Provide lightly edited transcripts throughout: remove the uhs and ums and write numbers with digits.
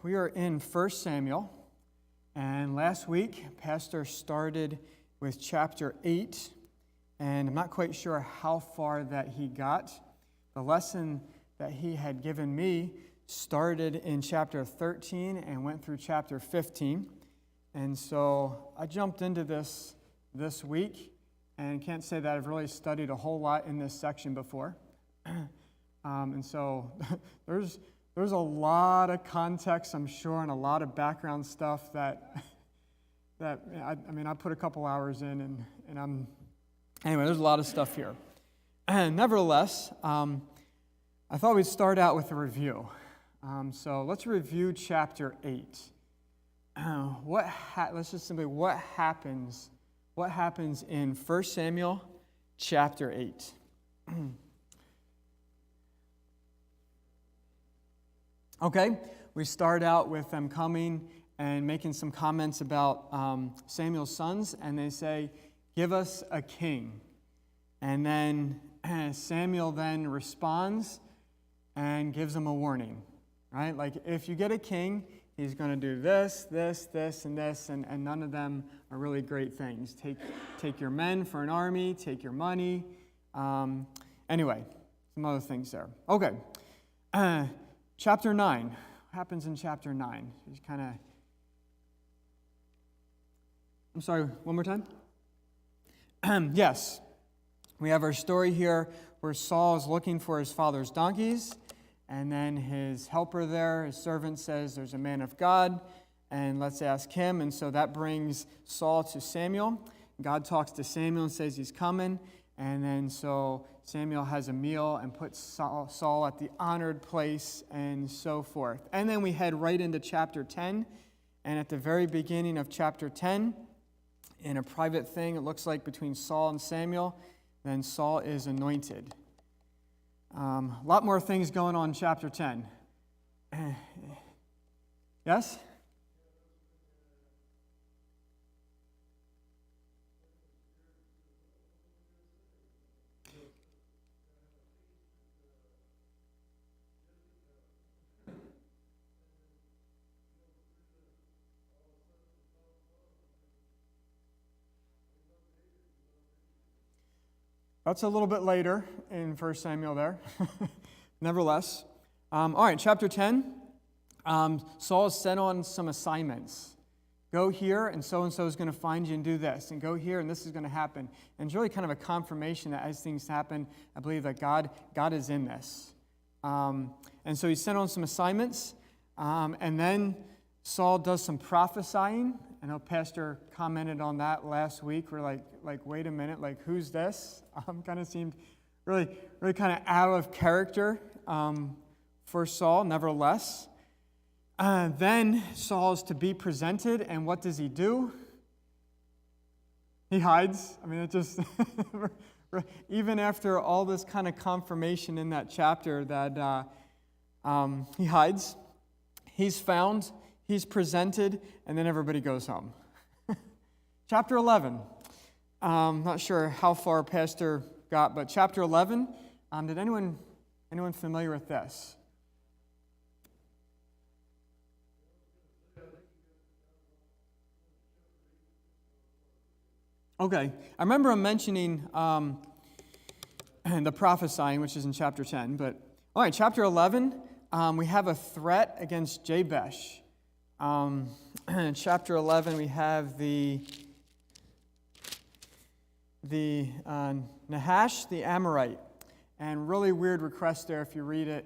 we are in 1 Samuel, and last week, Pastor started with chapter 8, and I'm not quite sure how far that he got. The lesson that he had given me started in chapter 13 and went through chapter 15, and so I jumped into this week, and can't say that I've really studied a whole lot in this section before, and so There's a lot of context, I'm sure, and a lot of background stuff that I put a couple hours in, and anyway, there's a lot of stuff here. And nevertheless, I thought we'd start out with a review. So let's review chapter 8. Let's just simply, what happens in 1 Samuel chapter 8? Okay, we start out with them coming and making some comments about Samuel's sons, and they say, "Give us a king." And then Samuel then responds and gives them a warning, right? Like, if you get a king, he's going to do this, this, this, and this, and none of them are really great things. Take your men for an army, take your money. Anyway, some other things there. Okay. Chapter 9. What happens in chapter 9? Just kind of... I'm sorry, one more time? Yes. We have our story here where Saul is looking for his father's donkeys, and then his helper there, his servant, says there's a man of God, and let's ask him. And so that brings Saul to Samuel. God talks to Samuel and says he's coming. And then so Samuel has a meal and puts Saul at the honored place and so forth. And then we head right into chapter 10. And at the very beginning of chapter 10, in a private thing, it looks like between Saul and Samuel, then Saul is anointed. A lot more things going on in chapter 10. Yes? That's a little bit later in 1 Samuel there. Nevertheless. All right, chapter 10. Saul is sent on some assignments. Go here, and so is going to find you and do this. And go here, and this is going to happen. And it's really kind of a confirmation that as things happen, I believe that God is in this. And so he's sent on some assignments. And then Saul does some prophesying. I know Pastor commented on that last week. We're like, wait a minute, like, who's this? Kind of seemed really kind of out of character for Saul, nevertheless. Then Saul is to be presented, and what does he do? He hides. I mean, it just, even after all this kind of confirmation in that chapter that he hides, he's found, he's presented, and then everybody goes home. Chapter 11. Not sure how far Pastor got, but chapter 11. Did anyone familiar with this? Okay. I remember him mentioning the prophesying, which is in chapter 10. But all right, chapter 11. We have a threat against Jabesh. In chapter 11, we have the Nahash, the Amorite, and really weird request there if you read it.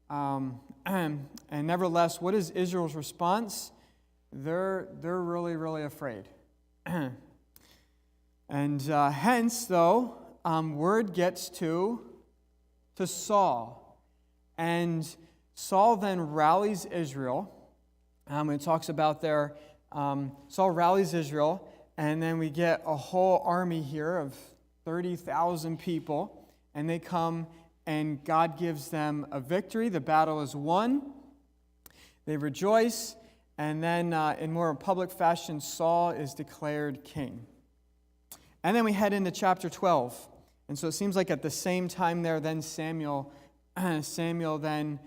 And nevertheless, what is Israel's response? They're really afraid. And hence, though, word gets to Saul, and Saul then rallies Israel. It talks about there, Saul rallies Israel, and then we get a whole army here of 30,000 people, and they come, and God gives them a victory. The battle is won. They rejoice, and then in more public fashion, Saul is declared king. And then we head into chapter 12. And so it seems like at the same time there, then Samuel then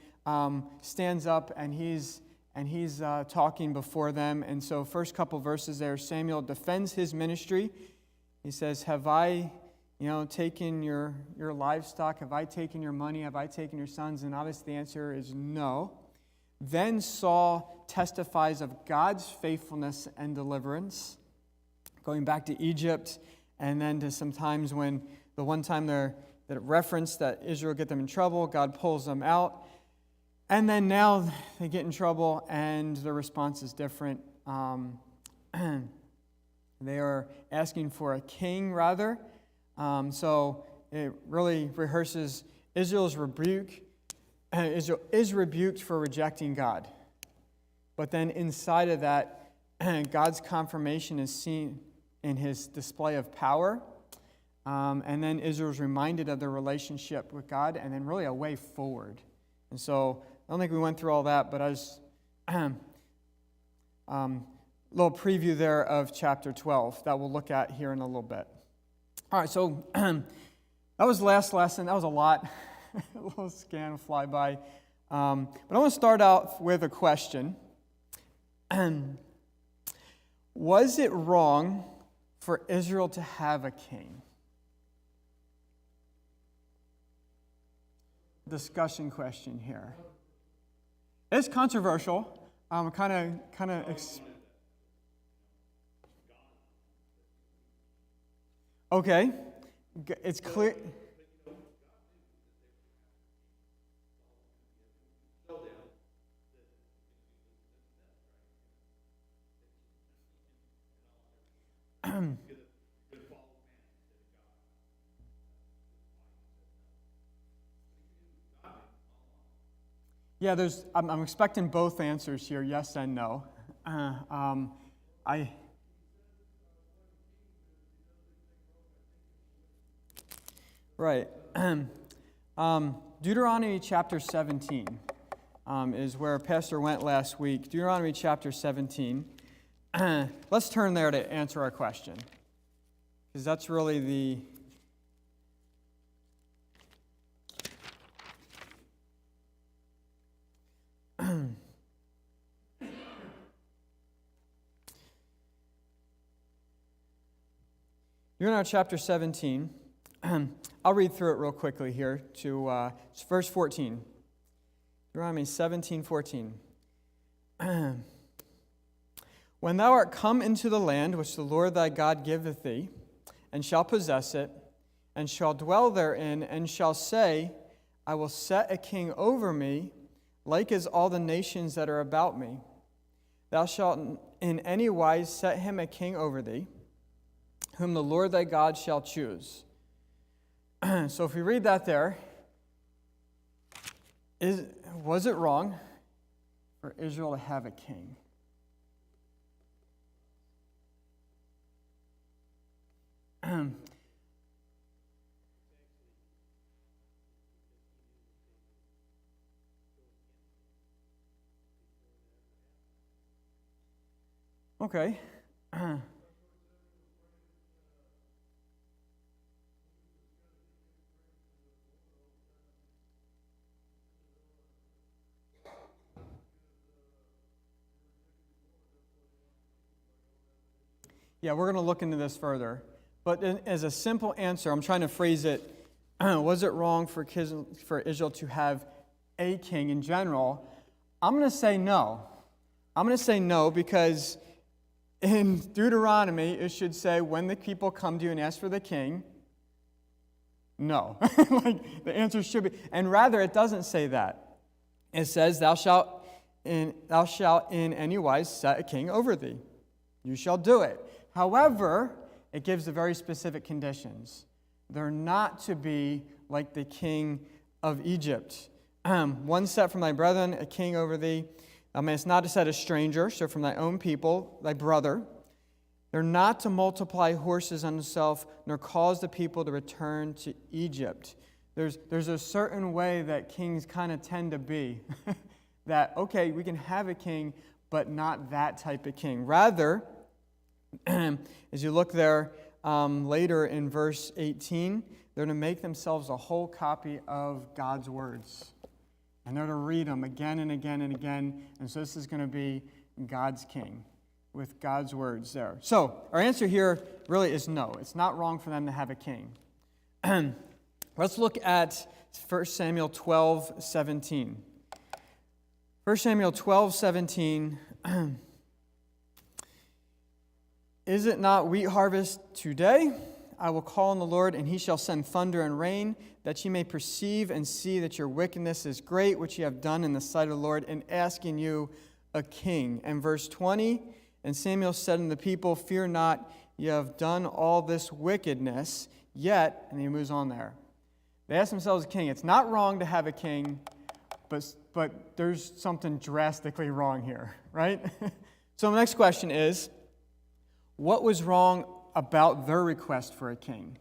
stands up, and he's and he's talking before them. And so first couple verses there, Samuel defends his ministry. He says, have I, taken your livestock? Have I taken your money? Have I taken your sons? And obviously the answer is no. Then Saul testifies of God's faithfulness and deliverance, going back to Egypt, and then to some times when the one time that it referenced that Israel get them in trouble, God pulls them out. And then now they get in trouble, and their response is different. They are asking for a king, rather. So it really rehearses Israel's rebuke. Israel is rebuked for rejecting God. But then inside of that, God's confirmation is seen in his display of power. And then Israel's reminded of their relationship with God, and then really a way forward. And so I don't think we went through all that, but I was little preview there of chapter 12 that we'll look at here in a little bit. All right, so that was the last lesson. That was a lot. A little scan flyby. But I want to start out with a question. Was it wrong for Israel to have a king? Discussion question here. It's controversial. Okay, it's clear. Yeah, I'm expecting both answers here, yes and no. Right. Deuteronomy chapter 17 is where Pastor went last week. Deuteronomy chapter 17. Let's turn there to answer our question, because that's really the... Deuteronomy chapter 17. I'll read through it real quickly here to verse 14. Deuteronomy 17:14. When thou art come into the land which the Lord thy God giveth thee, and shall possess it, and shall dwell therein, and shall say, I will set a king over me, like as all the nations that are about me. Thou shalt in any wise set him a king over thee, whom the Lord thy God shall choose. So if we read that there, was it wrong for Israel to have a king? Okay. Yeah, we're going to look into this further. But as a simple answer, I'm trying to phrase it, was it wrong for Israel to have a king in general? I'm going to say no. I'm going to say no because in Deuteronomy, it should say, when the people come to you and ask for the king, no. Like the answer should be. And rather, it doesn't say that. It says, thou shalt in any wise set a king over thee. You shall do it. However, it gives the very specific conditions. They're not to be like the king of Egypt. One set from thy brethren, a king over thee. It's not to set a stranger, so from thy own people, thy brother. They're not to multiply horses unto self, nor cause the people to return to Egypt. There's a certain way that kings kind of tend to be. That, okay, we can have a king, but not that type of king. Rather, as you look there later in verse 18, they're to make themselves a whole copy of God's words. And they're to read them again and again and again. And so this is going to be God's king with God's words there. So our answer here really is no. It's not wrong for them to have a king. Let's look at 1 Samuel 12:17. 1 Samuel 12:17. Is it not wheat harvest today? I will call on the Lord, and he shall send thunder and rain, that ye may perceive and see that your wickedness is great, which ye have done in the sight of the Lord, in asking you a king. And verse 20, and Samuel said unto the people, fear not, ye have done all this wickedness, yet, and he moves on there. They ask themselves a king. It's not wrong to have a king, but there's something drastically wrong here, right? So the next question is, what was wrong about their request for a king?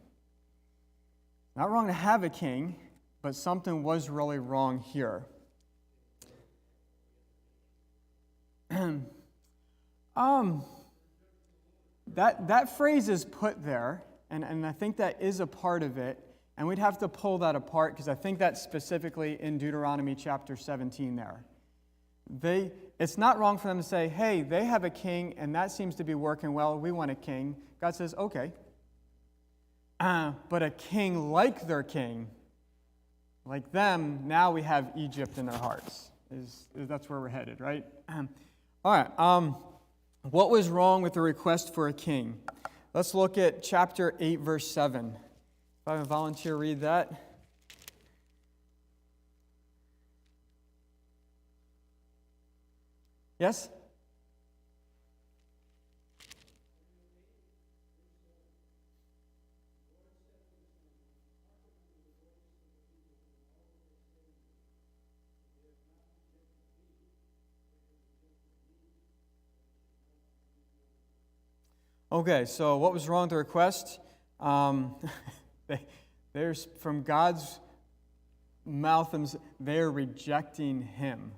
Not wrong to have a king, but something was really wrong here. That phrase is put there, and I think that is a part of it, and we'd have to pull that apart because I think that's specifically in Deuteronomy chapter 17 there. It's not wrong for them to say, hey, they have a king, and that seems to be working well. We want a king. God says, okay. But a king like their king, like them, now we have Egypt in their hearts. That's where we're headed, right? All right. What was wrong with the request for a king? Let's look at chapter 8, verse 7. If I have a volunteer read that. Yes? Okay, so what was wrong with the request? There's from God's mouth, they're rejecting him.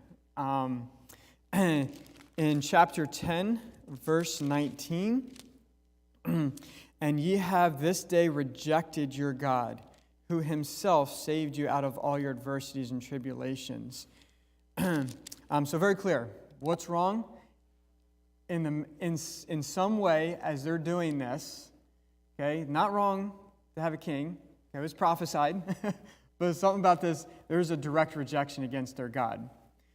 In chapter 10, verse 19, and ye have this day rejected your God, who himself saved you out of all your adversities and tribulations. So very clear. What's wrong? In some way, as they're doing this, okay, not wrong to have a king. Okay, it was prophesied, but something about this, there's a direct rejection against their God.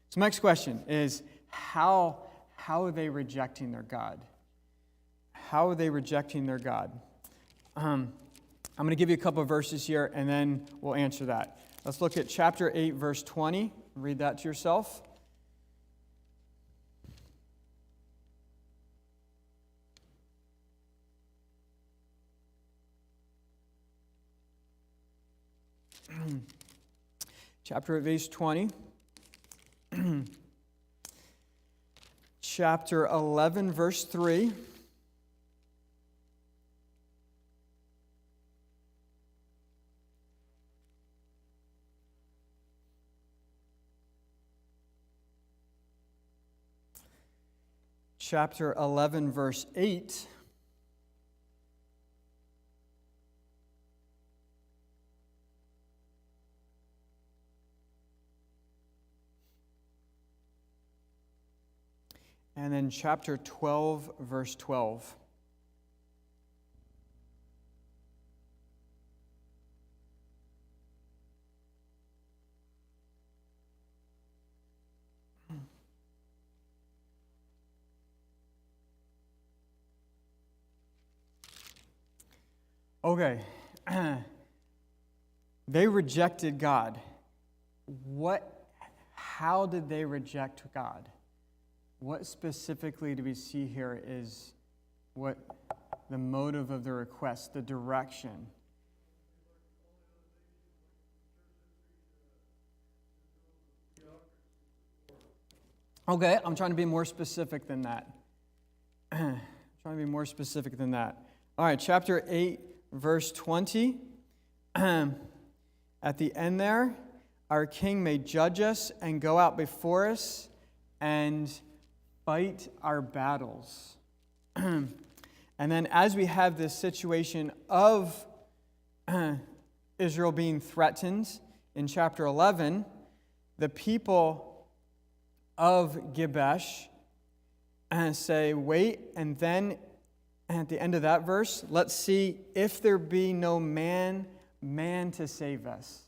So next question is, how are they rejecting their God? How are they rejecting their God? I'm going to give you a couple of verses here, and then we'll answer that. Let's look at chapter 8, verse 20. Read that to yourself. Chapter 8, verse 20. Chapter 11, verse 3. Chapter 11, verse 8. And then chapter 12, verse 12. Okay. They rejected God. How did they reject God? What specifically do we see here is what the motive of the request, the direction? Okay, I'm trying to be more specific than that. All right, chapter 8, verse 20. At the end there, our king may judge us and go out before us and fight our battles. And then as we have this situation of Israel being threatened in chapter 11, the people of Gibesh and say, wait, and then at the end of that verse, let's see if there be no man to save us.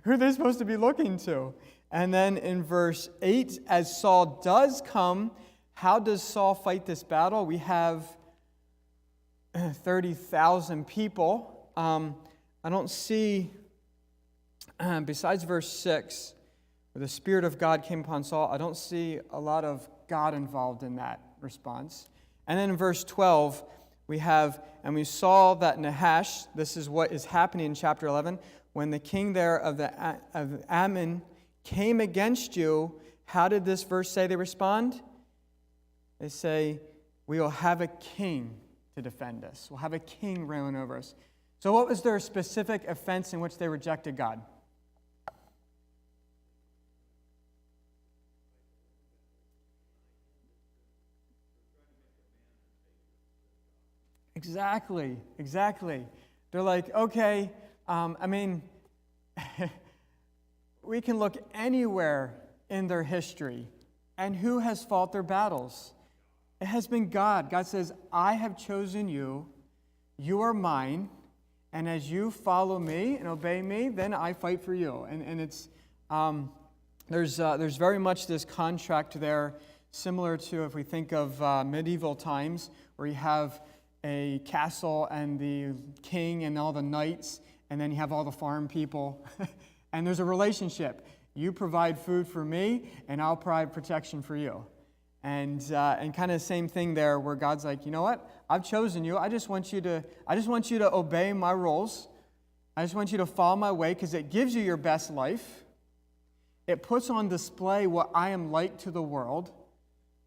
Who are they supposed to be looking to? And then in verse 8, as Saul does come, how does Saul fight this battle? We have 30,000 people. I don't see, besides verse 6, where the Spirit of God came upon Saul, I don't see a lot of God involved in that response. And then in verse 12, we have, and we saw that Nahash, this is what is happening in chapter 11, when the king there of Ammon came against you, how did this verse say they respond? They say, we will have a king to defend us. We'll have a king ruling over us. So what was their specific offense in which they rejected God? Exactly. They're like, okay, we can look anywhere in their history, and who has fought their battles? It has been God. God says, I have chosen you, you are mine, and as you follow me and obey me, then I fight for you. And it's there's very much this contract there, similar to if we think of medieval times, where you have a castle and the king and all the knights, and then you have all the farm people, and there's a relationship. You provide food for me, and I'll provide protection for you. And kind of the same thing there, where God's like, you know what? I've chosen you. I just want you to obey my rules. I just want you to follow my way, because it gives you your best life. It puts on display what I am like to the world.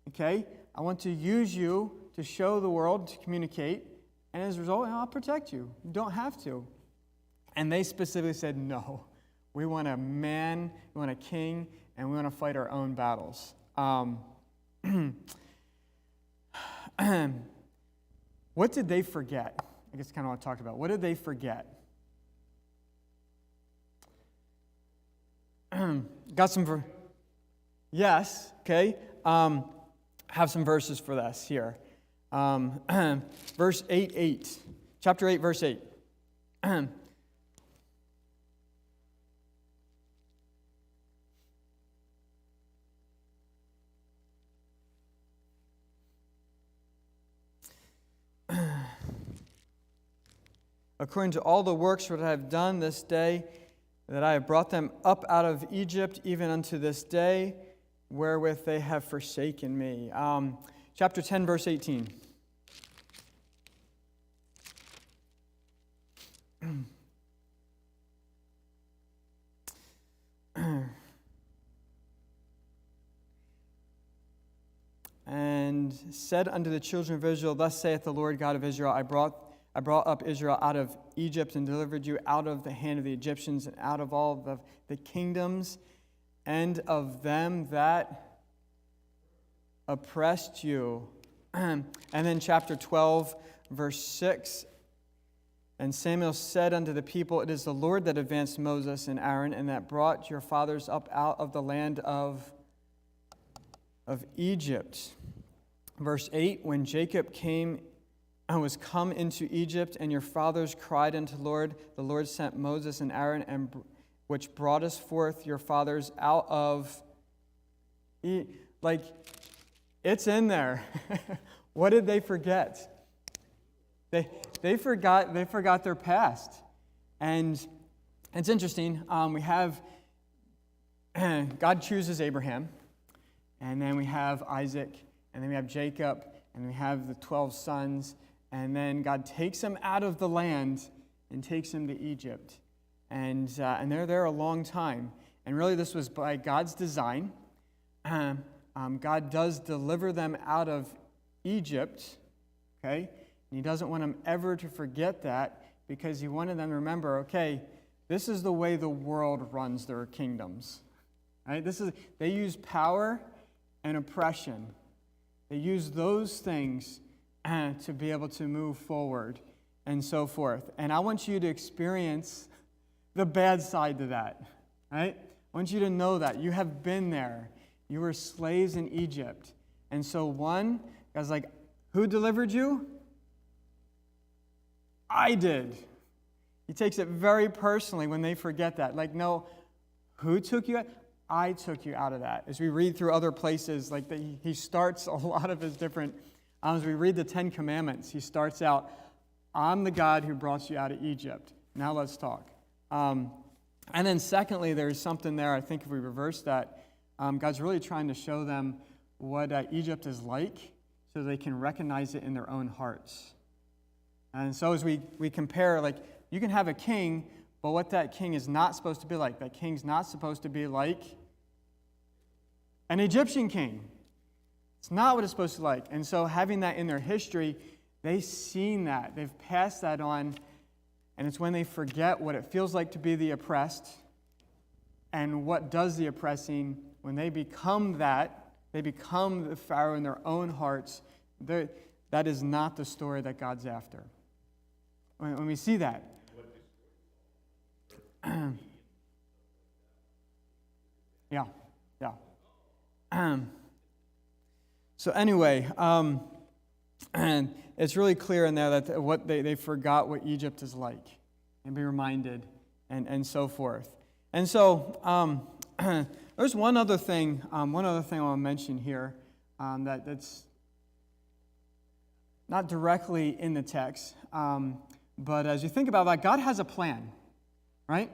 Okay? I want to use you to show the world, to communicate, and as a result, I'll protect you. You don't have to. And they specifically said, no. We want a man, we want a king, and we want to fight our own battles. What did they forget? I guess kind of what I talked about. What did they forget? Got some... Yes, okay. Have some verses for this here. Verse 8. Chapter 8, verse 8. According to all the works which I have done this day, that I have brought them up out of Egypt, even unto this day, wherewith they have forsaken me. Chapter 10, verse 18. And said unto the children of Israel, thus saith the Lord God of Israel, I brought up Israel out of Egypt and delivered you out of the hand of the Egyptians and out of all the kingdoms and of them that oppressed you. And then chapter 12, verse 6. And Samuel said unto the people, it is the Lord that advanced Moses and Aaron and that brought your fathers up out of the land of Egypt. Verse 8, when Jacob was come into Egypt, and your fathers cried unto the Lord sent Moses and Aaron, and which brought us forth your fathers out of... Like, it's in there. What did they forget? They forgot their past. And it's interesting. We have... God chooses Abraham, and then we have Isaac, and then we have Jacob, and we have the 12 sons, and then God takes them out of the land and takes them to Egypt. And they're there a long time. And really this was by God's design. God does deliver them out of Egypt, okay? And he doesn't want them ever to forget that, because he wanted them to remember, okay, this is the way the world runs their kingdoms. Right? They use power and oppression. They use those things to be able to move forward and so forth. And I want you to experience the bad side to that, right? I want you to know that. You have been there. You were slaves in Egypt. And so God's like, who delivered you? I did. He takes it very personally when they forget that. Like, no, who took you out? I took you out of that. As we read through other places, like he starts a lot of his different, as we read the Ten Commandments, he starts out, I'm the God who brought you out of Egypt. Now let's talk. And then secondly, there's something there, I think if we reverse that, God's really trying to show them what Egypt is like so they can recognize it in their own hearts. And so as we compare, like, you can have a king, but what that king is not supposed to be like. That king's not supposed to be like an Egyptian king. It's not what it's supposed to be like. And so having that in their history, they've seen that. They've passed that on. And it's when they forget what it feels like to be the oppressed and what does the oppressing, when they become that, they become the Pharaoh in their own hearts. That is not the story that God's after. When we see that. Yeah. So anyway, and it's really clear in there that what they forgot what Egypt is like, and be reminded, and so forth. And so there's one other thing I want to mention here that's not directly in the text, but as you think about that, God has a plan, right?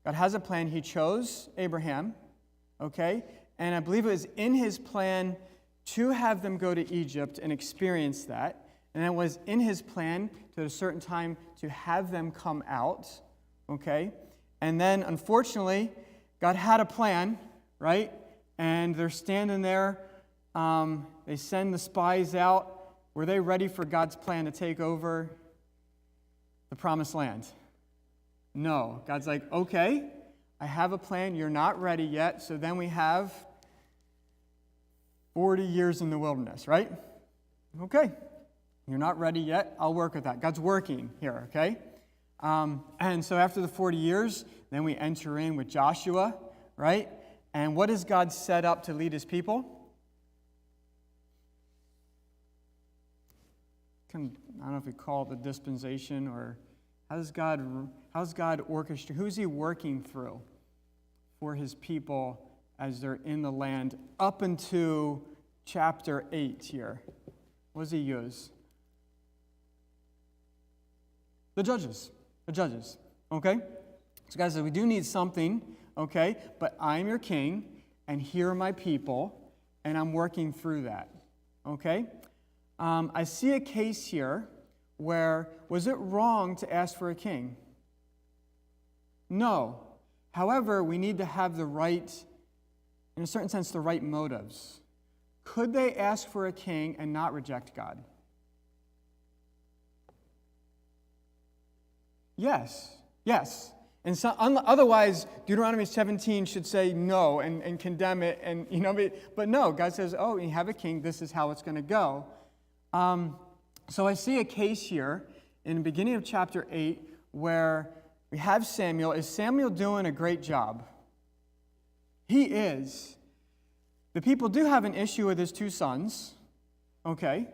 God has a plan. He chose Abraham, okay? And I believe it was in his plan to have them go to Egypt and experience that. And it was in his plan to at a certain time to have them come out, okay? And then, unfortunately, God had a plan, right? And they're standing there. They send the spies out. Were they ready for God's plan to take over the promised land? No. God's like, okay, I have a plan. You're not ready yet. So then we have 40 years in the wilderness, right? Okay. You're not ready yet. I'll work with that. God's working here, okay? And so after the 40 years, then we enter in with Joshua, right? And what does God set up to lead his people? I don't know if we call it the dispensation, or how's God orchestrate? Who's he working through for his people as they're in the land up into chapter 8 here? What does he use? The judges, okay? So guys, we do need something, okay? But I'm your king, and here are my people, and I'm working through that, okay? I see a case here where, was it wrong to ask for a king? No. However, we need to have the right, in a certain sense, the right motives. Could they ask for a king and not reject God? Yes. And so, otherwise, Deuteronomy 17 should say no and condemn it, and but no, God says, oh, you have a king, this is how it's going to go. So I see a case here in the beginning of chapter 8 where we have Samuel. Is Samuel doing a great job? He is. The people do have an issue with his two sons, okay?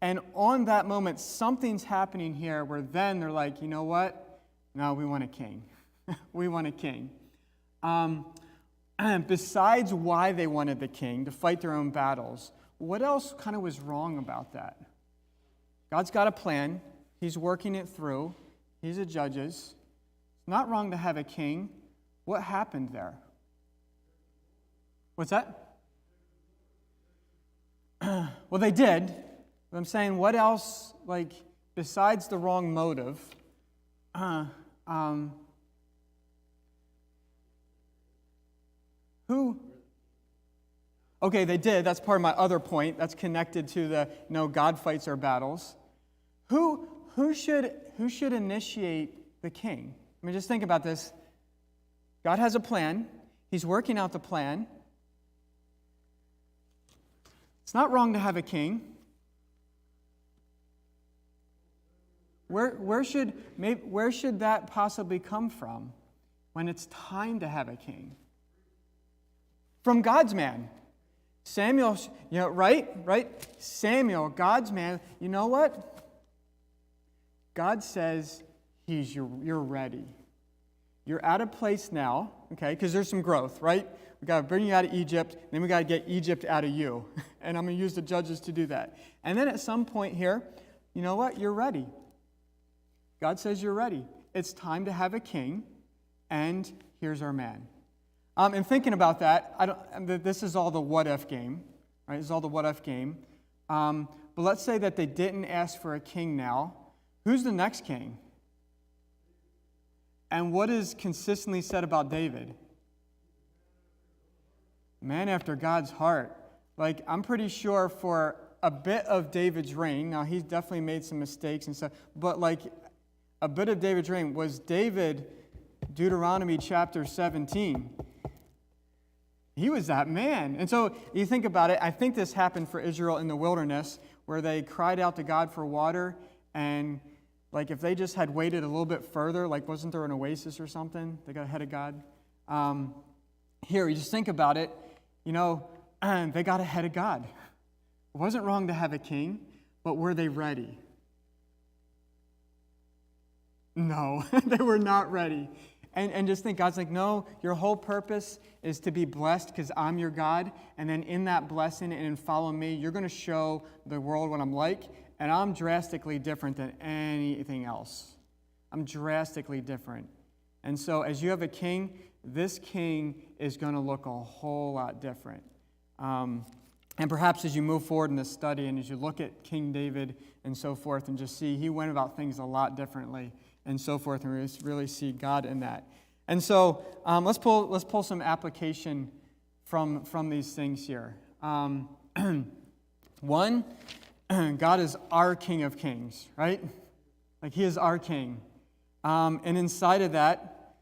And on that moment, something's happening here where then they're like, you know what? No, we want a king. We want a king. And besides why they wanted the king, to fight their own battles, what else kind of was wrong about that? God's got a plan. He's working it through. He's a judges. It's not wrong to have a king. What happened there? What's that? Well, they did. But I'm saying, what else, like, besides the wrong motive, who? Okay, they did. That's part of my other point. That's connected to God fights our battles. Who should initiate the king? I mean, just think about this. God has a plan. He's working out the plan. It's not wrong to have a king. Where should that possibly come from when it's time to have a king? from God's man. Samuel, right? Samuel, God's man. You know what? God says you're ready. You're at a place now, okay, because there's some growth, right? We got to bring you out of Egypt, then we got to get Egypt out of you. And I'm going to use the judges to do that. And then at some point here, you know what? You're ready. God says you're ready. It's time to have a king, and here's our man. And thinking about that, this is all the what-if game, right? This is all the what-if game. But let's say that they didn't ask for a king now. Who's the next king? And what is consistently said about David? Man after God's heart. Like, I'm pretty sure for a bit of David's reign, now he's definitely made some mistakes and stuff, but like a bit of David's reign was David, Deuteronomy chapter 17. He was that man. And so you think about it, I think this happened for Israel in the wilderness where they cried out to God for water, and like if they just had waited a little bit further, like wasn't there an oasis or something? They got ahead of God. Here, you just think about it, they got ahead of God. It wasn't wrong to have a king, but were they ready? No, they were not ready. And just think, God's like, no, your whole purpose is to be blessed because I'm your God. And then in that blessing and in following me, you're going to show the world what I'm like. And I'm drastically different than anything else. I'm drastically different. And so as you have a king, this king is going to look a whole lot different. And perhaps as you move forward in this study and as you look at King David and so forth and just see he went about things a lot differently and so forth, and really see God in that. And so let's pull some application from these things here. One, God is our King of Kings, right? Like he is our King. And inside of that,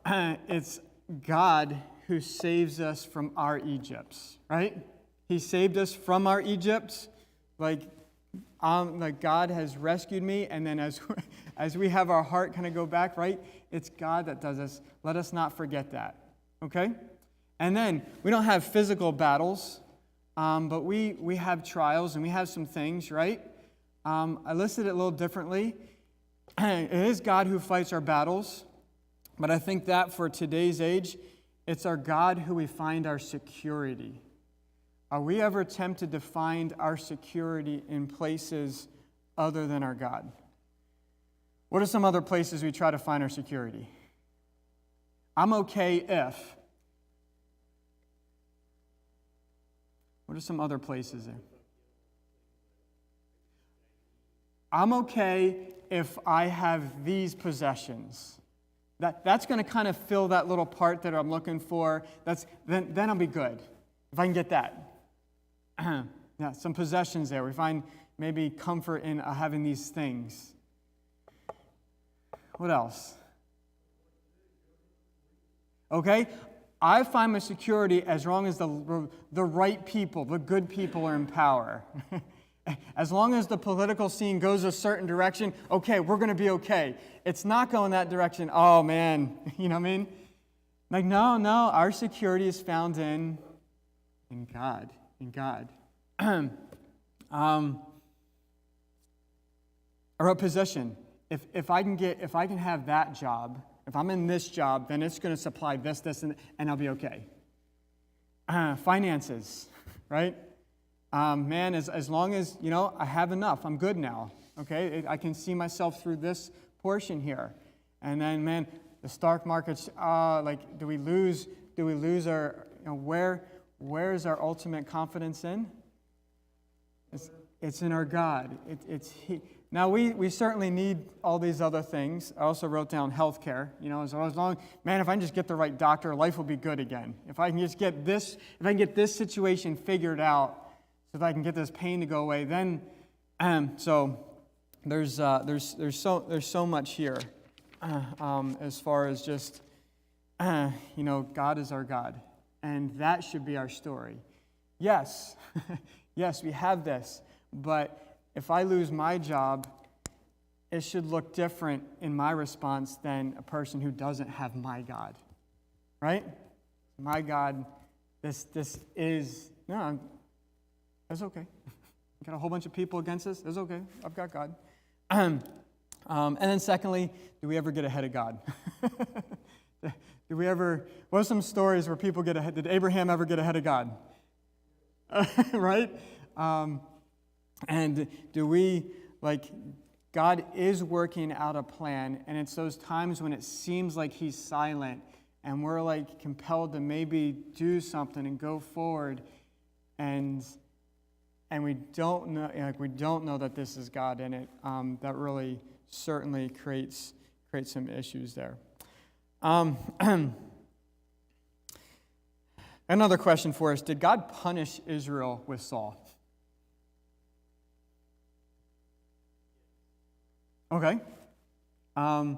it's God who saves us from our Egypts, right? He saved us from our Egypts. Like God has rescued me, and then as we have our heart kind of go back, right? It's God that does this. Let us not forget that, okay? And then we don't have physical battles, but we have trials and we have some things, right? I listed it a little differently. It is God who fights our battles, but I think that for today's age, it's our God who we find our security. Are we ever tempted to find our security in places other than our God? What are some other places we try to find our security? I'm okay if. What are some other places there? I'm okay if I have these possessions. That's going to kind of fill that little part that I'm looking for. Then I'll be good if I can get that. Yeah, some possessions there. We find maybe comfort in having these things. What else? Okay, I find my security as long as the right people, the good people are in power. As long as the political scene goes a certain direction, okay, we're going to be okay. It's not going that direction. Oh, man, you know what I mean? Like, no, our security is found in God. In God. Or a position. If I can have that job, if I'm in this job, then it's going to supply this, and I'll be okay. Finances, right? Man, as long as, I have enough, I'm good now, okay? I can see myself through this portion here. And then, man, the stock market's, do we lose our, where is our ultimate confidence in? It's in our God. Now, we certainly need all these other things. I also wrote down health care. As long, man, if I can just get the right doctor, life will be good again. If I can just get this situation figured out, so that I can get this pain to go away, then, so there's so much here, as far as just, God is our God, and that should be our story. Yes, yes, we have this, but if I lose my job, it should look different in my response than a person who doesn't have my God, right? My God this is, no, that's okay. Got a whole bunch of people against us. It's okay. I've got God. And then secondly, do we ever get ahead of God? Do we ever, what are some stories where people get ahead? Did Abraham ever get ahead of God? Right? And do we, God is working out a plan, and it's those times when it seems like he's silent, and we're compelled to maybe do something and go forward, and we don't know that this is God in it. That really certainly creates some issues there. Another question for us: did God punish Israel with Saul? Okay. And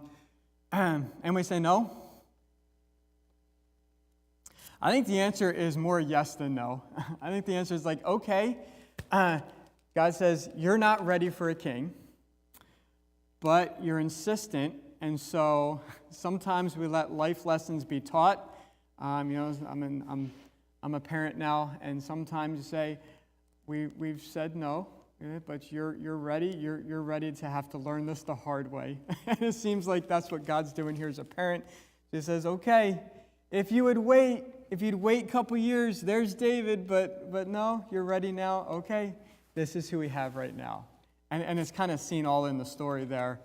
we say no. I think the answer is more yes than no. I think the answer is okay. God says, you're not ready for a king, but you're insistent, and so sometimes we let life lessons be taught. I'm a parent now, and sometimes you say, we've said no, but you're ready. You're ready to have to learn this the hard way. And it seems like that's what God's doing here as a parent. He says, okay, if you'd wait a couple years, there's David, but no, you're ready now. Okay, this is who we have right now. And it's kind of seen all in the story there.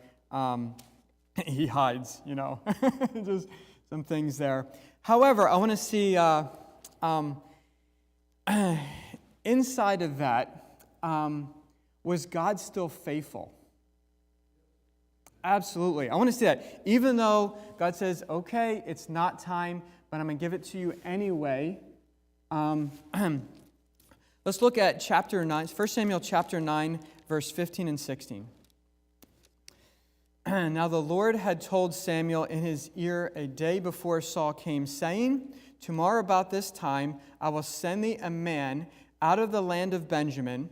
He hides, just some things there. However, I want to see inside of that, was God still faithful? Absolutely. I want to see that. Even though God says, okay, it's not time, but I'm going to give it to you anyway. Let's look at chapter 9, 1 Samuel chapter 9, verse 15 and 16. Now the Lord had told Samuel in his ear a day before Saul came, saying, tomorrow about this time I will send thee a man out of the land of Benjamin,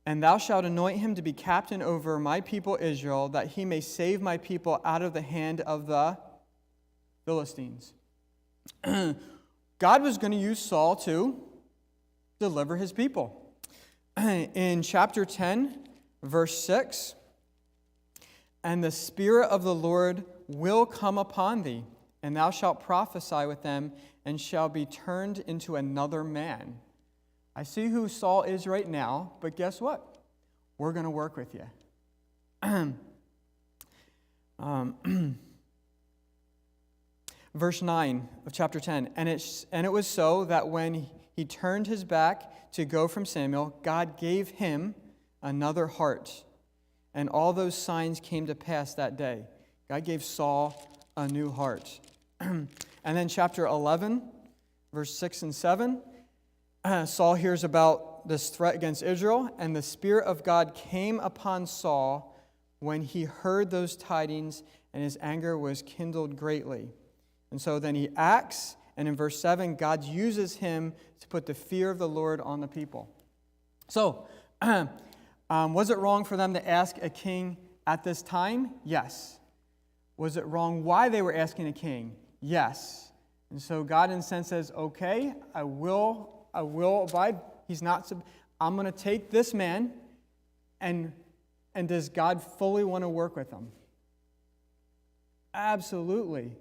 and thou shalt anoint him to be captain over my people Israel, that he may save my people out of the hand of the Philistines. God was going to use Saul to deliver his people. In chapter 10, verse 6, and the Spirit of the Lord will come upon thee, and thou shalt prophesy with them, and shall be turned into another man. I see who Saul is right now, but guess what? We're going to work with you. Verse 9 of chapter 10, and it was so that when he turned his back to go from Samuel, God gave him another heart. And all those signs came to pass that day. God gave Saul a new heart. And then chapter 11, verse 6 and 7, Saul hears about this threat against Israel, and the Spirit of God came upon Saul when he heard those tidings, and his anger was kindled greatly. And so then he acts, and in verse 7, God uses him to put the fear of the Lord on the people. So, was it wrong for them to ask a king at this time? Yes. Was it wrong why they were asking a king? Yes. And so God in a sense says, okay, I will abide. I'm going to take this man, and does God fully want to work with him? Absolutely.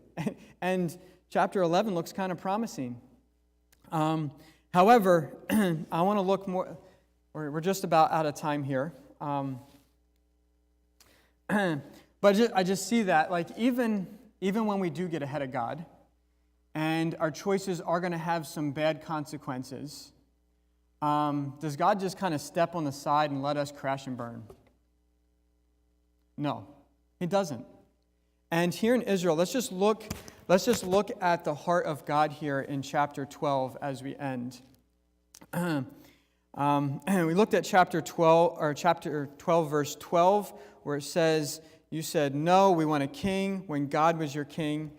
And chapter 11 looks kind of promising. However, I want to look more. We're just about out of time here. But I just see that, even when we do get ahead of God, and our choices are going to have some bad consequences, does God just kind of step on the side and let us crash and burn? No, He doesn't. And here in Israel, let's just look at the heart of God here in chapter 12 as we end. We looked at chapter 12, verse 12, where it says, you said, no, we want a king when God was your king.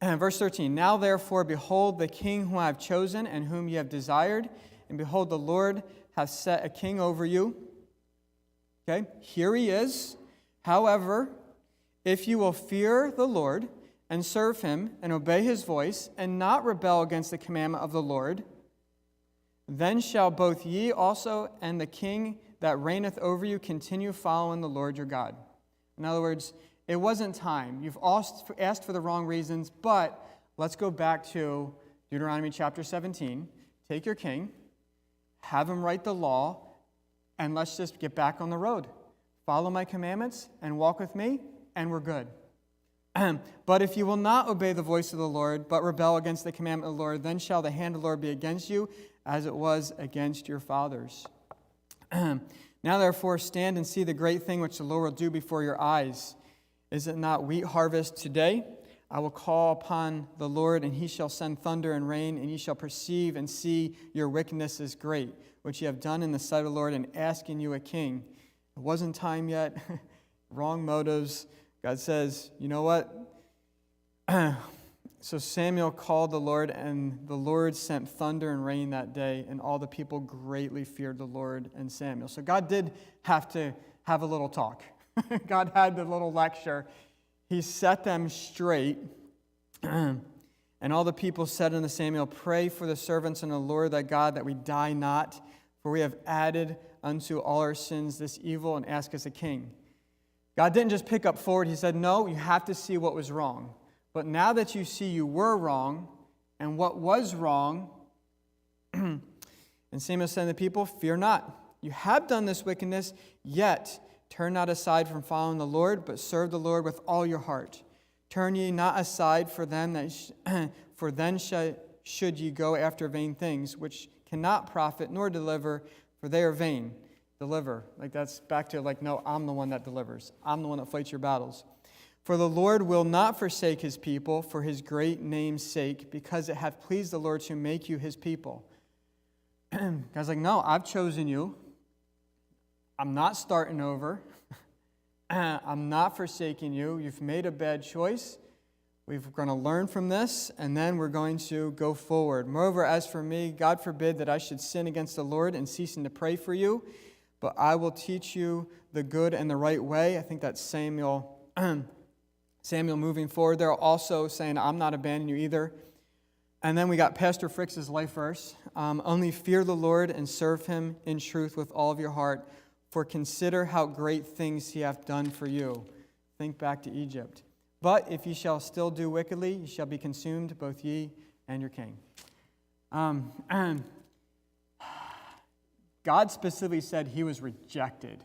And verse 13, now therefore, behold the king whom I have chosen and whom ye have desired, and behold, the Lord hath set a king over you. Okay, here he is. However, if you will fear the Lord and serve him and obey his voice and not rebel against the commandment of the Lord, then shall both ye also and the king that reigneth over you continue following the Lord your God. In other words, it wasn't time. You've asked for the wrong reasons, but let's go back to Deuteronomy chapter 17. Take your king, have him write the law, and let's just get back on the road. Follow my commandments and walk with me, and we're good. But if you will not obey the voice of the Lord, but rebel against the commandment of the Lord, then shall the hand of the Lord be against you, as it was against your fathers. Now therefore stand and see the great thing which the Lord will do before your eyes. Is it not wheat harvest today? I will call upon the Lord, and he shall send thunder and rain, and ye shall perceive and see your wickedness is great, which ye have done in the sight of the Lord, in asking you a king. It wasn't time yet. Wrong motives. God says, you know what? So Samuel called the Lord, and the Lord sent thunder and rain that day, and all the people greatly feared the Lord and Samuel. So God did have to have a little talk. God had the little lecture. He set them straight. And all the people said unto Samuel, pray for the servants and the Lord thy God, that we die not, for we have added unto all our sins this evil, and ask us a king. God didn't just pick up forward. He said, no, you have to see what was wrong. But now that you see you were wrong, and what was wrong, and Samuel said to the people, fear not. You have done this wickedness, yet turn not aside from following the Lord, but serve the Lord with all your heart. Turn ye not aside for them, for then should ye go after vain things, which cannot profit nor deliver, for they are vain. Deliver. Like that's back to like, no, I'm the one that delivers. I'm the one that fights your battles. For the Lord will not forsake his people for his great name's sake, because it hath pleased the Lord to make you his people. God's like, no, I've chosen you. I'm not starting over. I'm not forsaking you. You've made a bad choice. We're going to learn from this, and then we're going to go forward. Moreover, as for me, God forbid that I should sin against the Lord in ceasing to pray for you, but I will teach you the good and the right way. I think that's Samuel moving forward. They're also saying, I'm not abandoning you either. And then we got Pastor Frick's life verse. Only fear the Lord and serve him in truth with all of your heart, for consider how great things he hath done for you. Think back to Egypt. But if ye shall still do wickedly, ye shall be consumed, both ye and your king. And God specifically said he was rejected.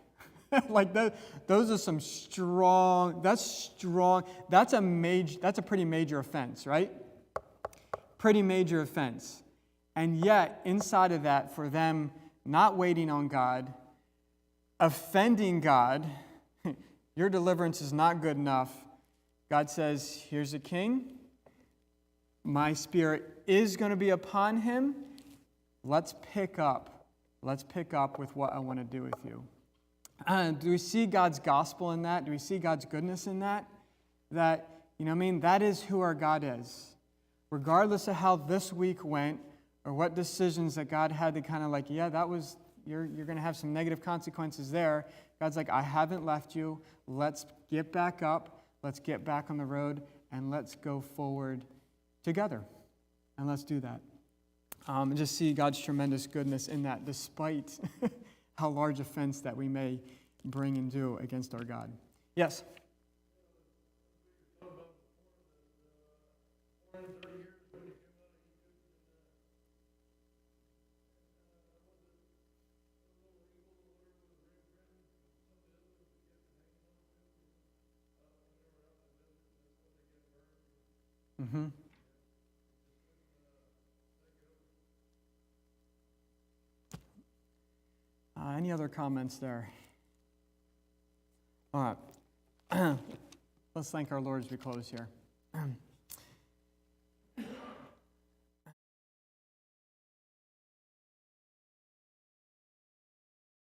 Like those are some strong. That's strong. That's a pretty major offense, right? Pretty major offense. And yet, inside of that, for them not waiting on God, offending God, your deliverance is not good enough. God says, here's a king. My spirit is going to be upon him. Let's pick up with what I want to do with you. Do we see God's gospel in that? Do we see God's goodness in that? That, that is who our God is. Regardless of how this week went or what decisions that God had to kind of you're going to have some negative consequences there. God's like, I haven't left you. Let's get back up. Let's get back on the road, and let's go forward together. And let's do that. And just see God's tremendous goodness in that, despite how large offense that we may bring and do against our God. Yes? Mm-hmm. Any other comments there? All right. Let's thank our Lord as we close here.